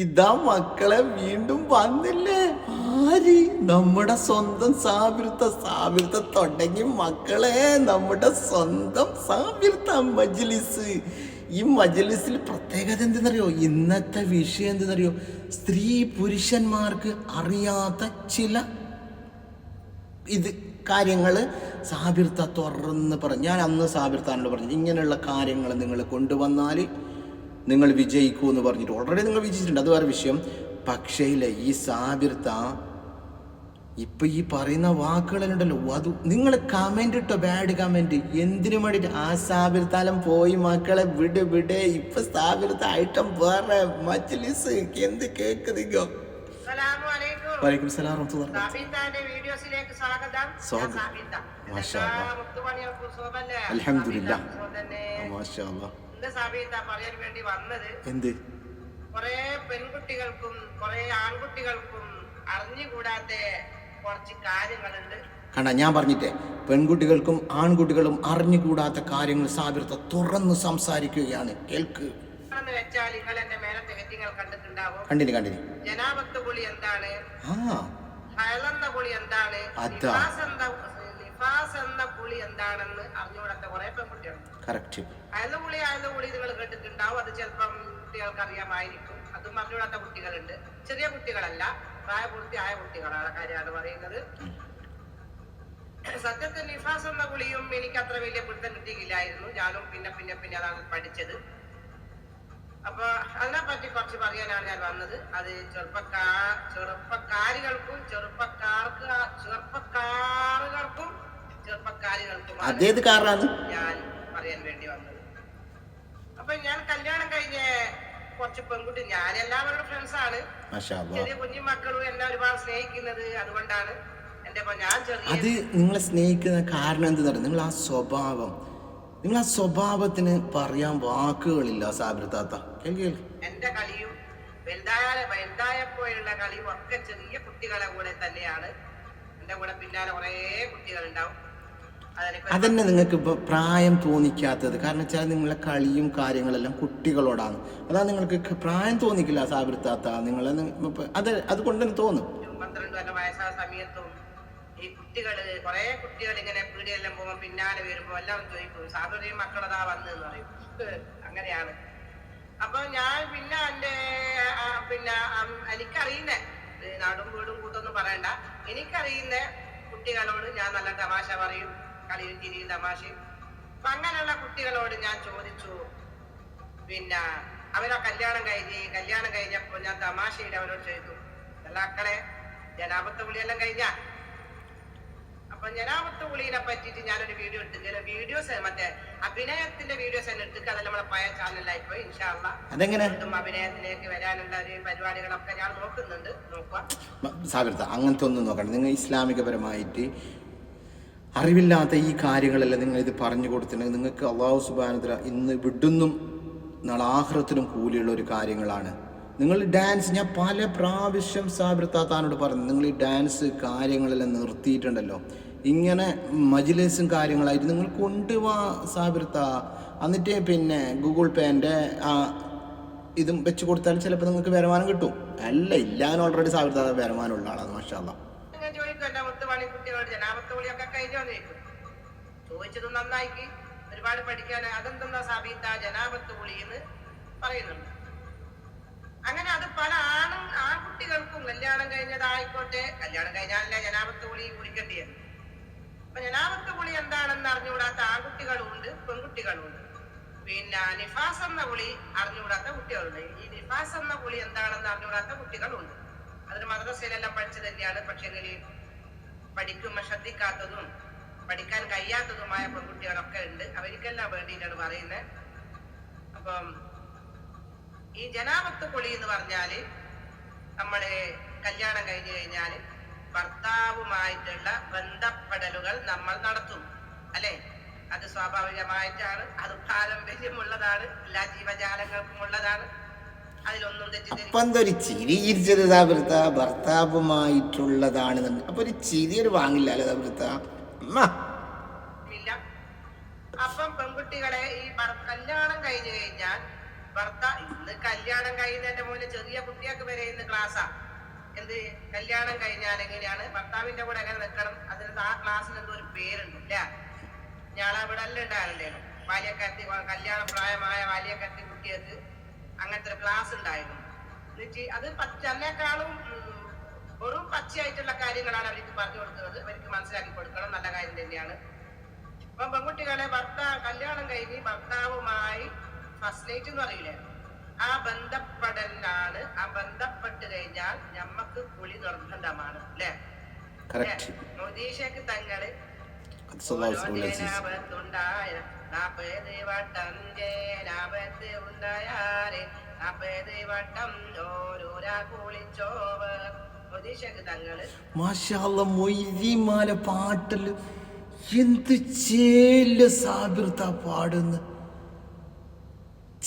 ഇതാ മക്കളെ വീണ്ടും വന്നില്ലേ? ആര്? നമ്മുടെ സ്വന്തം സാബിർത്ത തുടങ്ങി മക്കളെ, നമ്മുടെ സ്വന്തം സാബിർത്ത മജ്ലിസ്. ഈ മജ്ലിസിൽ പ്രത്യേകത എന്തെന്നറിയോ? ഇന്നത്തെ വിഷയം എന്തെന്നറിയോ? സ്ത്രീ പുരുഷന്മാർക്ക് അറിയാത്ത ചില കാര്യങ്ങൾ സാബിർത്ത തുറന്ന് പറഞ്ഞു. ഞാൻ അന്ന് സാബിർത്താനോട് പറഞ്ഞു, ഇങ്ങനെയുള്ള കാര്യങ്ങൾ നിങ്ങൾ കൊണ്ടുവന്നാൽ നിങ്ങൾ വിജയിക്കൂ എന്ന് പറഞ്ഞിട്ട് ഓൾറെഡി നിങ്ങൾ വിജയിച്ചിട്ടുണ്ട്, അത് വേറെ വിഷയം. പക്ഷേ ഇല്ലേ, ഈ സാബിർത്ത ഇപ്പം ഈ പറയുന്ന വാക്കുകളുണ്ടല്ലോ, അത് നിങ്ങൾ കമൻ്റ് ഇട്ടോ, ബാഡ് കമൻറ്റ് എന്തിനു വേണ്ടിയിട്ട്? ആ സാബിർത്താലം പോയി മക്കളെ വിട്. ഇപ്പം സാബിർത്ത ഐറ്റം വേറെ മജ്ലിസ് എന്ത് കേൾക്കുന്നില്ലോ. വലൈക്കും സലാം വീഡിയോസിലേക്ക് സ്വാഗതം. മാഷാ അല്ലാഹ്, അൽഹംദുലില്ലാഹ്, മാഷാ അല്ലാഹ്. പറയാൻ വേണ്ടി വന്നത്, എന്ത് കുറെ പെൺകുട്ടികൾക്കും കുറെ ആൺകുട്ടികൾക്കും അറിഞ്ഞുകൂടാത്ത കുറച്ച് കാര്യങ്ങളുണ്ട്. കണ്ട, ഞാൻ പറഞ്ഞിട്ടേ, പെൺകുട്ടികൾക്കും ആൺകുട്ടികളും അറിഞ്ഞുകൂടാത്ത കാര്യങ്ങൾ സാബിർത്ത തുറന്ന് സംസാരിക്കുകയാണ്. കേൾക്ക്. വെച്ചാൽ നിങ്ങൾ എന്റെ മേലത്തെ ഹെഡിങ്ങൾ കണ്ടിട്ടുണ്ടാവും. കണ്ടിന്. ജനാപത്ത് കുളി എന്താണ്? ഹയലെന്ന കുളി എന്താണ്? നിഫാസ് എന്ന കുളി എന്താണെന്ന് അറിഞ്ഞുകൂടാത്ത കുറെ പെൺകുട്ടികളുണ്ട്. കറക്റ്റ്. അയല കുളി നിങ്ങൾ കേട്ടിട്ടുണ്ടാവും. അത് ചിലപ്പം കുട്ടികൾക്ക് അറിയാമായിരിക്കും. അതും അറിഞ്ഞുകൂടാത്ത കുട്ടികളുണ്ട്. ചെറിയ കുട്ടികളല്ല, പ്രായപൂർത്തിയായ കുട്ടികളാണ് കാര്യമാണ് പറയുന്നത്. സത്യത്തിൽ നിഫാസ് എന്ന കുളിയും എനിക്ക് അത്ര വലിയ പിടുത്തം കിട്ടിയില്ലായിരുന്നു. ഞാനും പിന്നെ അതാണ് പഠിച്ചത്. അപ്പൊ അതിനെപ്പറ്റി കുറച്ച് പറയാനാണ് ഞാൻ വന്നത്. അത് ചെറുപ്പക്കാരികൾക്കും ഞാൻ പറയാൻ വേണ്ടി വന്നത്. അപ്പൊ ഞാൻ കല്യാണം കഴിഞ്ഞ കുറച്ച് പെൺകുട്ടി, ഞാൻ എല്ലാവരുടെ ഫ്രണ്ട്സ് ആണ്. ചെറിയ കുഞ്ഞു മക്കളും എന്നെ ഒരുപാട് സ്നേഹിക്കുന്നത് അതുകൊണ്ടാണ്. അത് നിങ്ങളെ സ്നേഹിക്കുന്ന കാരണം എന്തെന്ന്? നിങ്ങൾ ആ സ്വഭാവത്തിന് പറയാൻ വാക്കുകളില്ല സാബിർത്താത്ത. എന്റെ കളിയും വലുതായപ്പോഴുള്ള കളിയും ഒക്കെ ചെറിയ കുട്ടികളെ കൂടെ തന്നെയാണ്. എന്റെ കൂടെ പിന്നാലെ കുറെ കുട്ടികളുണ്ടാവും. അതന്നെ നിങ്ങൾക്ക് ഇപ്പൊ പ്രായം തോന്നിക്കാത്തത്. കാരണം വെച്ചാൽ നിങ്ങളെ കളിയും കാര്യങ്ങളെല്ലാം കുട്ടികളോടാണ്. അതാ നിങ്ങൾക്ക് പ്രായം തോന്നിക്കില്ല സാബിർത്താത്ത. നിങ്ങളെ അതുകൊണ്ട് തന്നെ തോന്നും. 12 വയസ്സായ സമയത്തും ഈ കുറെ കുട്ടികൾ ഇങ്ങനെ പീടിയെല്ലാം പോകുമ്പോൾ പിന്നാലെ വരുമ്പോ എല്ലാം ചോദിക്കും, സാബിറയും മക്കളതാ വന്നെന്ന് പറയും. അങ്ങനെയാണ്. അപ്പൊ ഞാൻ എനിക്കറിയുന്ന നാടും വീടും കൂട്ടൊന്നും പറയണ്ട, എനിക്കറിയുന്ന കുട്ടികളോട് ഞാൻ നല്ല തമാശ പറയും, കളിയും ചിരിയും തമാശയും. അപ്പൊ അങ്ങനെയുള്ള കുട്ടികളോട് ഞാൻ ചോദിച്ചു, അവരെ കല്യാണം കഴിഞ്ഞപ്പോ ഞാൻ തമാശയുടെ അവരോട് ചോദിച്ചു, എല്ലാ മക്കളെ ജനാപത്ത് വിളിയെല്ലാം കഴിഞ്ഞ? അപ്പൊ ജനാപത്ത് വിളിയെ പറ്റിയിട്ട് ഞാനൊരു വീഡിയോ എടുത്തില്ല. വീഡിയോസ് മറ്റേ അഭിനയത്തിന്റെ വീഡിയോസ് തന്നെ എടുത്തിട്ട് അത് നമ്മളെ പഴയ ചാനലിലായി പോയി. ഇൻഷാ അല്ലാഹ് അഭിനയത്തിലേക്ക് വരാനുള്ള ഒരു പരിപാടികളൊക്കെ ഞാൻ നോക്കുന്നുണ്ട്. നോക്കുക സാബിർത്ത, അങ്ങനത്തെ ഒന്നും നോക്കണം. നിങ്ങൾ ഇസ്ലാമികപരമായിട്ട് അറിവില്ലാത്ത ഈ കാര്യങ്ങളെല്ലാം നിങ്ങൾ ഇത് പറഞ്ഞു കൊടുത്തിട്ടുണ്ടെങ്കിൽ നിങ്ങൾക്ക് അല്ലാഹു സുബ്ഹാനഹു വ തആല ഇന്ന് വിടുന്നും നാളെ ആഖിറത്തിലും കൂലിയുള്ള ഒരു കാര്യങ്ങളാണ്. നിങ്ങൾ ഡാൻസ്, ഞാൻ പല പ്രാവശ്യം സാബിർത്താത്താനോട് പറഞ്ഞു, നിങ്ങൾ ഈ ഡാൻസ് കാര്യങ്ങളെല്ലാം നിർത്തിയിട്ടുണ്ടല്ലോ, ഇങ്ങനെ മജ്ലിസും കാര്യങ്ങളായിട്ട് നിങ്ങൾ കൊണ്ടുപോവാ സാബിർത്ത. എന്നിട്ട് ഗൂഗിൾ പേൻ്റെ ഇതും വെച്ച് കൊടുത്താൽ ചിലപ്പോൾ നിങ്ങൾക്ക് വരുമാനം കിട്ടും. അല്ല, ഇല്ലാൻ ഓൾറെഡി സാബിർത്ത വരുമാനമുള്ള ആളാണ്. മാഷാ അല്ലാഹ്. ചോദിച്ചത് നന്നായിക്ക്, ഒരുപാട് പഠിക്കാൻ. അതെന്താ സാബിത്ത ജനാപത്ത് കുളി എന്ന് പറയുന്നുണ്ട്. അങ്ങനെ അത് പല ആൺകുട്ടികൾക്കും കല്യാണം കഴിഞ്ഞതായിക്കോട്ടെ, കല്യാണം കഴിഞ്ഞാലല്ല ജനാപത്ത് കുളി കുളിക്കേണ്ടിയത്. അപ്പൊ ജനാപത്ത് കുളി എന്താണെന്ന് അറിഞ്ഞുകൂടാത്ത ആൺകുട്ടികളും ഉണ്ട്, പെൺകുട്ടികളും ഉണ്ട്. നിഫാസ് എന്ന കുളി അറിഞ്ഞുകൂടാത്ത കുട്ടികളുണ്ട്. ഈ നിഫാസ് എന്ന കുളി എന്താണെന്ന് അറിഞ്ഞുകൂടാത്ത കുട്ടികളുണ്ട്. അതിന് മദ്രസയിലെല്ലാം പഠിച്ചു തന്നെയാണ്. പക്ഷെ പഠിക്കുമ്പോൾ ശ്രദ്ധിക്കാത്തതും പഠിക്കാൻ കഴിയാത്തതുമായ പെൺകുട്ടികളൊക്കെ ഉണ്ട്. അവർക്കെല്ലാം വേണ്ടിയിട്ടാണ് പറയുന്നത്. അപ്പം ഈ ജനാപത്ത് കുളി എന്ന് പറഞ്ഞാല് നമ്മള് കല്യാണം കഴിഞ്ഞു കഴിഞ്ഞാല് ഭർത്താവുമായിട്ടുള്ള ബന്ധപ്പെടലുകൾ നമ്മൾ നടത്തും, അല്ലെ? അത് സ്വാഭാവികമായിട്ടാണ്, അത് പാരമ്പര്യമുള്ളതാണ്, എല്ലാ ജീവജാലങ്ങൾക്കും ഉള്ളതാണ്. അതിലൊന്നും തെറ്റിദ്ധരിച്ചൊരു ചിരി ചിരിച്ചത് സാബിർത്ത ഭർത്താവുമായിട്ടുള്ളതാണ്. അപ്പൊ ഒരു ചിരി ഒരു വാങ്ങില്ല സാബിർത്ത. അപ്പം പെൺകുട്ടികളെ ഈ കല്യാണം കഴിഞ്ഞു കഴിഞ്ഞാൽ ഇന്ന് കല്യാണം കഴിയുന്നതിന്റെ മുന്നേ ചെറിയ കുട്ടിയെ ക്ലാസ്സാ. എന്ത് കല്യാണം കഴിഞ്ഞാൽ എങ്ങനെയാണ് ഭർത്താവിന്റെ കൂടെ എങ്ങനെ നിൽക്കണം, അതിന് ആ ക്ലാസ്സിന് എന്തോ ഒരു പേരുണ്ട് അല്ലേ. ഞാളെ ഇവിടെ എല്ലാം ഉണ്ടായിരുന്നേ ബാല്യക്കാരത്തി, കല്യാണ പ്രായമായ ബാല്യക്കാരത്തി കുട്ടികൾക്ക് അങ്ങനത്തെ ഒരു ക്ലാസ് ഉണ്ടായിരുന്നു. എന്നിട്ട് അത് പച്ചനേക്കാളും വെറും പച്ചയായിട്ടുള്ള കാര്യങ്ങളാണ് അവർക്ക് പറഞ്ഞു കൊടുക്കുന്നത്. അവർക്ക് മനസ്സിലാക്കി കൊടുക്കണം, നല്ല കാര്യം തന്നെയാണ്. അപ്പൊ പെൺകുട്ടികളെ കല്യാണം കഴിഞ്ഞ് ഭർത്താവുമായി ഫസ്റ്റ് നൈറ്റ് എന്ന് പറയില്ലേ, ആ ബന്ധപ്പെടലാണ്. ആ ബന്ധപ്പെട്ട് കഴിഞ്ഞാൽ ഞമ്മക്ക് കുളി നിർബന്ധമാണ് അല്ലേ. മോദീഷക്ക് തങ്ങള് ജനാപത്തുണ്ടായ 40 വട്ടം ജനാപത്ത് ഉണ്ടായാല് 40 വട്ടം ഓരോരാ കുളിച്ചോവർ. മോദീഷക്ക് തങ്ങള് മാഷാ അല്ലാഹ് മൊയ്തീമാല പാട്ടല് എന്ത് ചേല സാബിർത്ത പാടുന്നു.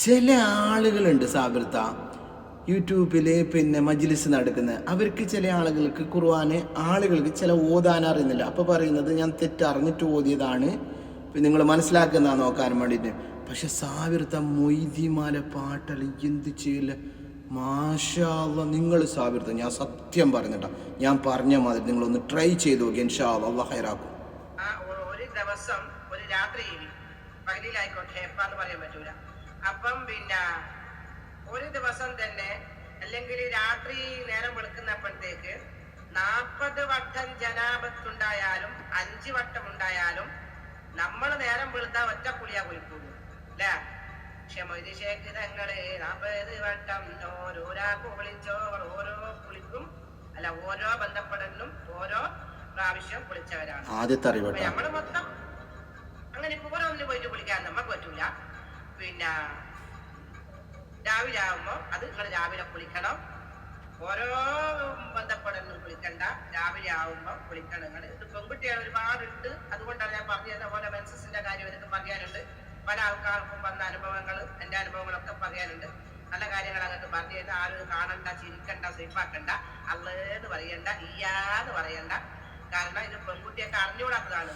ചില ആളുകളുണ്ട് സാബിർത്ത യൂട്യൂബില് പിന്നെ മജ്ലിസ് നടക്കുന്ന, അവർക്ക് ചില ആളുകൾക്ക് ഖുർആന് ആളുകൾക്ക് ചില ഓതാൻ അറിയുന്നില്ല. അപ്പോൾ പറയുന്നത് ഞാൻ തെറ്ററിഞ്ഞിട്ട് ഓതിയതാണ്, നിങ്ങൾ മനസ്സിലാക്കുന്ന നോക്കാൻ വേണ്ടിയിട്ട്. പക്ഷെ സാബിർത്ത മൊയ്തീമാല പാട്ടല് എന്ത് ചെയ്യില്ല. മാഷാ അല്ലാഹ് നിങ്ങൾ സാബിർത്ത, ഞാൻ സത്യം പറഞ്ഞിട്ടാ, ഞാൻ പറഞ്ഞ മാതിരി നിങ്ങളൊന്ന് ട്രൈ ചെയ്ത് നോക്കി, ഇൻഷാ അല്ലാഹ് അല്ലാഹ് ഖൈറാക്കും. ഒരു ദിവസം ഒരു രാത്രിയിൽ പകലിലായിക്കോട്ടെ എപ്പാന്ന് പറയാൻ പറ്റൂല. അപ്പം പിന്നെ ഒരു ദിവസം തന്നെ അല്ലെങ്കിൽ രാത്രി നേരം വെളുക്കുന്നപ്പോഴത്തേക്ക് 40 വട്ടം ജനാപത്തുണ്ടായാലും 5 വട്ടം ഉണ്ടായാലും നമ്മൾ നേരം വെളുത്താൽ ഒറ്റ കുളിയാ കുളിക്കുള്ളൂ അല്ലേ. പക്ഷെ മൊയ്തീഷേക്ക് തങ്ങള് 40 വട്ടം ഓരോരാ കുളിച്ചോർ, ഓരോ കുളിക്കും അല്ല ഓരോ ബന്ധപ്പെടലിനും ഓരോ പ്രാവശ്യം കുളിച്ചവരാണ്. നമ്മള് മൊത്തം അങ്ങനെ ഓരോന്നിന് പോയിട്ട് കുളിക്കാൻ നമുക്ക് പറ്റൂല. പിന്നെ രാവിലെ ആവുമ്പോ അത് നിങ്ങൾ രാവിലെ കുളിക്കണം. ഓരോ ബന്ധപ്പെടലിനും കുളിക്കണ്ട, രാവിലെ ആവുമ്പോ കുളിക്കണം. നിങ്ങൾ ഇത് പെൺകുട്ടികൾ ഒരുപാടുണ്ട്, അതുകൊണ്ടാണ് ഞാൻ പറഞ്ഞത്. പോലെ മെൻസസിന്റെ കാര്യം എനിക്ക് പറയാനുണ്ട്. പല ആൾക്കാർക്കും വന്ന അനുഭവങ്ങൾ, എന്റെ അനുഭവങ്ങളൊക്കെ പറയാനുണ്ട്. നല്ല കാര്യങ്ങൾ അങ്ങോട്ട് പറഞ്ഞു കഴിഞ്ഞാൽ ആരും കാണണ്ട, ചിരിക്കണ്ട, സ്വീപ്പാക്കണ്ട, അള്ളേന്ന് പറയണ്ട, ഇയാന്ന് പറയണ്ട. കാരണം ഇത് പെൺകുട്ടിയൊക്കെ അറിഞ്ഞുകൂടാത്തതാണ്.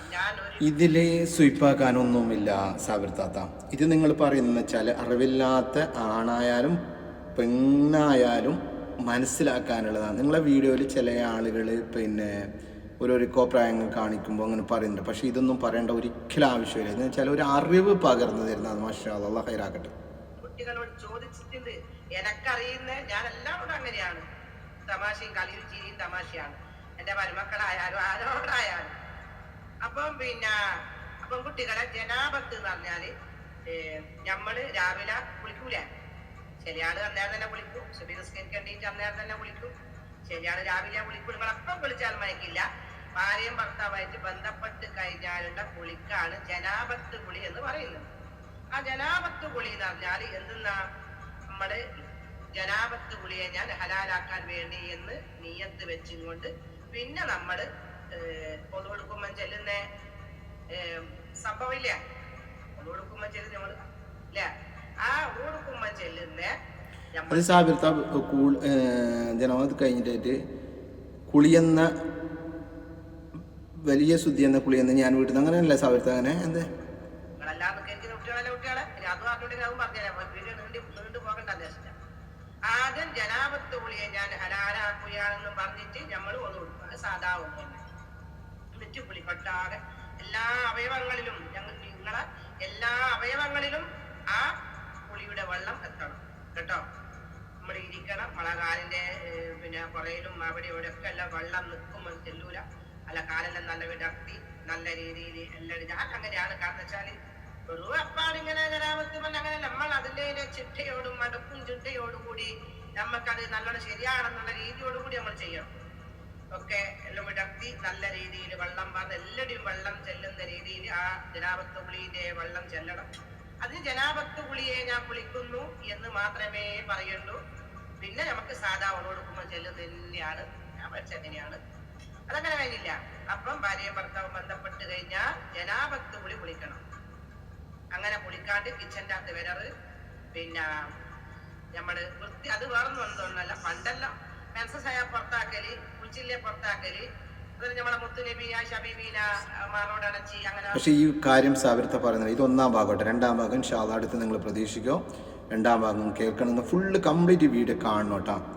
ഇതില് സ്വീപ്പാക്കാനൊന്നുമില്ല സാബിർത്താത്ത. ഇത് നിങ്ങൾ പറയുന്നത് വെച്ചാൽ അറിവില്ലാത്ത ആണായാലും പെണ്ണായാലും മനസ്സിലാക്കാനുള്ളതാണ്. നിങ്ങളെ വീഡിയോയിൽ ചില ആളുകൾ പിന്നെ ഓരോരോ കോപ്രായങ്ങൾ കാണിക്കുമ്പോൾ അങ്ങനെ പറയുന്നുണ്ട്. പക്ഷെ ഇതൊന്നും പറയേണ്ട ഒരിക്കലും ആവശ്യമില്ല. എന്ന് വെച്ചാൽ ഒരു അറിവ് പകർന്നു തരുന്നത്. മാഷാ അല്ലാഹ് അല്ലാഹ് ഖൈറാക്കട്ടെ. കുട്ടികളോട് ചോദിച്ചിട്ടുണ്ട്, എനക്കറിയുന്ന ഞാൻ എല്ലാവരോടും അങ്ങനെയാണ്. തമാശയും കളിയും ചിരിയും തമാശയാണ് എന്റെ മരുമക്കളായാലും ആരോടായാലും. അപ്പം പിന്നെ കുട്ടികളെ ജനാപത്ത് എന്ന് പറഞ്ഞാല് നമ്മള് രാവിലെ കുളിക്കൂല. ചില ആള് അന്നേരം തന്നെ കുളിക്കും, സുബഹി നിസ്കരിക്കേണ്ടിട്ട് അന്നേരം തന്നെ കുളിക്കും. ചില ആള് രാവിലെ കുളിക്കും. നിങ്ങളപ്പം കുളിച്ചാൽ മയക്കില്ല. ഭാര്യയും ഭർത്താവായിട്ട് ബന്ധപ്പെട്ട് കഴിഞ്ഞാലുള്ള കുളിക്കാണ് ജനാപത്ത് കുളി എന്ന് പറയുന്നത്. ആ ജനാപത്ത് കുളി എന്ന് പറഞ്ഞാല് എന്തെന്നാ, നമ്മള് ജനാപത്ത് കുളിയെ ഞാൻ ഹലാലാക്കാൻ വേണ്ടി എന്ന് നിയ്യത്ത് വെച്ചുകൊണ്ട് പിന്നെ നമ്മള് ഒന്നു കൊടുക്കുമ്പോ ചെല്ലുന്ന സംഭവമില്ല. ഒന്നു കൊടുക്കുമ്പോ ചെല്ലുന്ന നമ്മള് ഇല്ലേ, ആ കൊടുക്കുമ്പോ ചെല്ലുന്ന ജനാപത്ത് കഴിഞ്ഞിട്ട് കുളിയെന്ന വലിയ ശുദ്ധി എന്ന കുളിയെന്ന് ഞാൻ വീട്ടിൽ നിന്ന് അങ്ങനെയല്ല സാബിർത്ത. അങ്ങനെ എന്താ നിങ്ങളെല്ലാം കേൾക്കുന്ന കുട്ടികളെ ഇനി അത് പറഞ്ഞിട്ടുണ്ടെങ്കിൽ അതും പറഞ്ഞുതരാം, നീണ്ടു പോകണ്ട ഉദ്ദേശിച്ച. ആദ്യം ജനാപത്ത് കുളിയെ ഞാൻ ഹലാലാക്കുകയാണെന്നും പറഞ്ഞിട്ട് നമ്മൾ ഒന്ന് കൊടുക്കും. അത് സാധാ ഒന്ന് എന്നിട്ട് കുളിക്കൊട്ടാകെ എല്ലാ അവയവങ്ങളിലും നിങ്ങളെ എല്ലാ അവയവങ്ങളിലും ആ കുളിയുടെ വെള്ളം എത്തണം കേട്ടോ. നമ്മൾ ഇരിക്കണം, നമ്മളെ കാലിന്റെ പിന്നെ പുറയിലും അവിടെ ഇവിടെ ഒക്കെ എല്ലാം വെള്ളം നിൽക്കുമ്പോൾ ചെല്ലൂല. അല്ല കാലെല്ലാം നല്ല വിടർത്തി നല്ല രീതിയിൽ എല്ലാം. ഞാൻ അങ്ങനെയാണ്. കാരണം വെച്ചാല് വെറും അപ്പാടിങ്ങനെ ജനാപത്ത് പറഞ്ഞ അങ്ങനെ നമ്മൾ അതിൻ്റെ ചിട്ടയോടും മടക്കും ചിട്ടയോടും കൂടി നമുക്കത് നല്ലോണം ശരിയാണെന്നുള്ള രീതിയോടുകൂടി നമ്മൾ ചെയ്യണം. ഒക്കെ എല്ലാം വിടർത്തി നല്ല രീതിയിൽ വെള്ളം പറഞ്ഞ് എല്ലാവരും വെള്ളം ചെല്ലുന്ന രീതിയിൽ ആ ജനാപത്ത് കുളിയുടെ വെള്ളം ചെല്ലണം. അതിന് ജനാപത്ത് കുളിയെ ഞാൻ കുളിക്കുന്നു എന്ന് മാത്രമേ പറയുള്ളൂ. പിന്നെ നമുക്ക് സാധാ കൊടുക്കുമ്പോൾ ചെല്ലുന്നത് തന്നെയാണ്. ഞാൻ പഠിച്ചത് എങ്ങനെയാണ്, അതങ്ങനെ കഴിഞ്ഞില്ല. അപ്പം ഭാര്യയും ഭർത്താവും ബന്ധപ്പെട്ട് കഴിഞ്ഞാൽ ജനാപത്ത് കുളി കുളിക്കണം. അങ്ങനെ കുളിക്കാണ്ട് കിച്ചൻ്റെ അകത്ത് വരറ്. പിന്നെ നമ്മള് വൃത്തി അത് വേറൊന്നും ഒന്നല്ല. പണ്ടെല്ലാം മെൻസസായ പുറത്താക്കല്, കുളിച്ചില്ലേ പുറത്താക്കല്, നമ്മളെ മുത്തുനബി ഷബീബീന മാറോടണച്ചി അങ്ങനെ. പക്ഷെ ഈ കാര്യം സാബിർത്ത പറയുന്നത് ഇത് ഒന്നാം ഭാഗമായിട്ട്. രണ്ടാം ഭാഗം ഇൻഷാ അല്ലാഹ് അടുത്ത് നിങ്ങൾ പ്രതീക്ഷിക്കോ. രണ്ടാം ഭാഗം കേൾക്കണമെന്ന് ഫുള്ള് കംപ്ലീറ്റ് വീഡിയോ കാണണം കേട്ടോ.